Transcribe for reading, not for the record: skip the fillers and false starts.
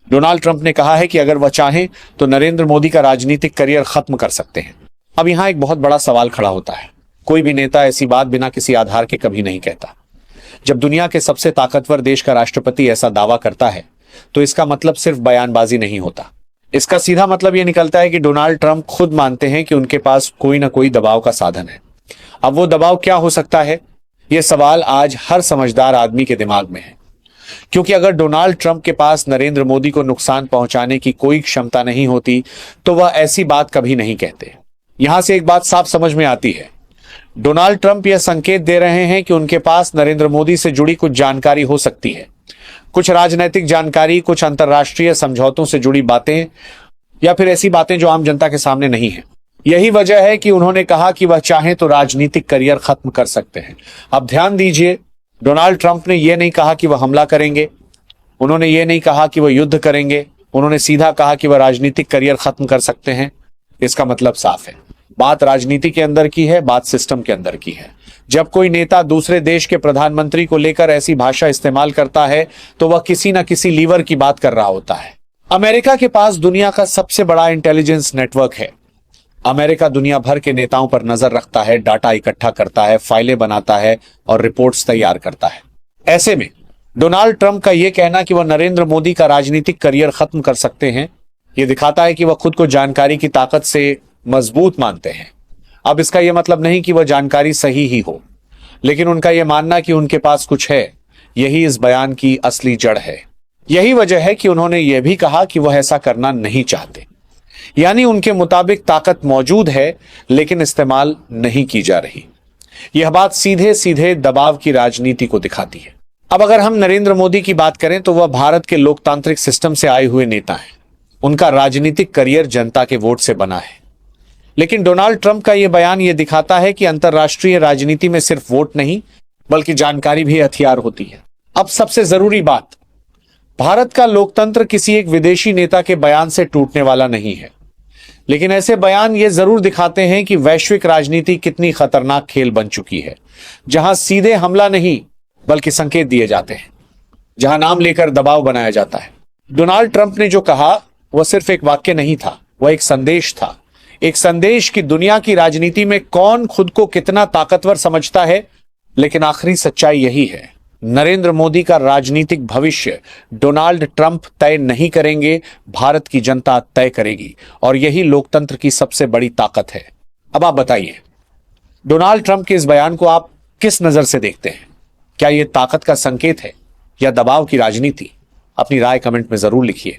Donald Trump ने कहा है कि अगर वह चाहें तो नरेंद्र मोदी का राजनीतिक करियर खत्म कर सकते हैं। अब यहां एक बहुत बड़ा सवाल खड़ा होता है। कोई भी नेता ऐसी बात बिना किसी आधार के कभी नहीं कहता। जब दुनिया के सबसे ताकतवर देश का राष्ट्रपति ऐसा दावा करता है तो इसका मतलब सिर्फ बयानबाजी नहीं होता। इसका सीधा मतलब यह निकलता है कि डोनाल्ड ट्रंप खुद मानते हैं कि उनके पास कोई ना कोई दबाव का साधन है। अब वो दबाव क्या हो सकता है, यह सवाल आज हर समझदार आदमी के दिमाग में है। क्योंकि अगर डोनाल्ड ट्रंप के पास नरेंद्र मोदी को नुकसान पहुंचाने की कोई क्षमता नहीं होती तो वह ऐसी बात कभी नहीं कहते। यहां से एक बात साफ समझ में आती है, डोनाल्ड ट्रंप यह संकेत दे रहे हैं कि उनके पास नरेंद्र मोदी से जुड़ी कुछ जानकारी हो सकती है, कुछ राजनीतिक जानकारी, कुछ अंतर्राष्ट्रीय समझौतों से जुड़ी बातें, या फिर ऐसी बातें जो आम जनता के सामने नहीं है। यही वजह है कि उन्होंने कहा कि वह चाहें तो राजनीतिक करियर खत्म कर सकते हैं। अब ध्यान दीजिए, डोनाल्ड ट्रंप ने यह नहीं कहा कि वह हमला करेंगे, उन्होंने ये नहीं कहा कि वह युद्ध करेंगे, उन्होंने सीधा कहा कि वह राजनीतिक करियर खत्म कर सकते हैं। इसका मतलब साफ है, बात राजनीति के अंदर की है, बात सिस्टम के अंदर की है। जब कोई नेता दूसरे देश के प्रधानमंत्री को लेकर ऐसी भाषा इस्तेमाल करता है तो वह किसी ना किसी लीवर की बात कर रहा होता है। अमेरिका के पास दुनिया का सबसे बड़ा इंटेलिजेंस नेटवर्क है। अमेरिका दुनिया भर के नेताओं पर नजर रखता है, डाटा इकट्ठा करता है, फाइलें बनाता है और रिपोर्ट्स तैयार करता है। ऐसे में डोनाल्ड ट्रंप का यह कहना कि वह नरेंद्र मोदी का राजनीतिक करियर खत्म कर सकते हैं, यह दिखाता है कि वह खुद को जानकारी की ताकत से मजबूत मानते हैं। अब इसका यह मतलब नहीं कि वह जानकारी सही ही हो, लेकिन उनका यह मानना कि उनके पास कुछ है, यही इस बयान की असली जड़ है। यही वजह है कि उन्होंने यह भी कहा कि वह ऐसा करना नहीं चाहते। यानी उनके मुताबिक ताकत मौजूद है लेकिन इस्तेमाल नहीं की जा रही। यह बात सीधे सीधे दबाव की राजनीति को दिखाती है। अब अगर हम नरेंद्र मोदी की बात करें तो वह भारत के लोकतांत्रिक सिस्टम से आए हुए नेता हैं। उनका राजनीतिक करियर जनता के वोट से बना है। लेकिन डोनाल्ड ट्रंप का यह बयान यह दिखाता है कि अंतर्राष्ट्रीय राजनीति में सिर्फ वोट नहीं बल्कि जानकारी भी हथियार होती है। अब सबसे जरूरी बात, भारत का लोकतंत्र किसी एक विदेशी नेता के बयान से टूटने वाला नहीं है, लेकिन ऐसे बयान ये जरूर दिखाते हैं कि वैश्विक राजनीति कितनी खतरनाक खेल बन चुकी है, जहां सीधे हमला नहीं बल्कि संकेत दिए जाते हैं, जहां नाम लेकर दबाव बनाया जाता है। डोनाल्ड ट्रंप ने जो कहा वह सिर्फ एक वाक्य नहीं था, वह एक संदेश था। एक संदेश कि दुनिया की राजनीति में कौन खुद को कितना ताकतवर समझता है। लेकिन आखिरी सच्चाई यही है, नरेंद्र मोदी का राजनीतिक भविष्य डोनाल्ड ट्रंप तय नहीं करेंगे, भारत की जनता तय करेगी। और यही लोकतंत्र की सबसे बड़ी ताकत है। अब आप बताइए, डोनाल्ड ट्रंप के इस बयान को आप किस नजर से देखते हैं? क्या यह ताकत का संकेत है या दबाव की राजनीति? अपनी राय कमेंट में जरूर लिखिए।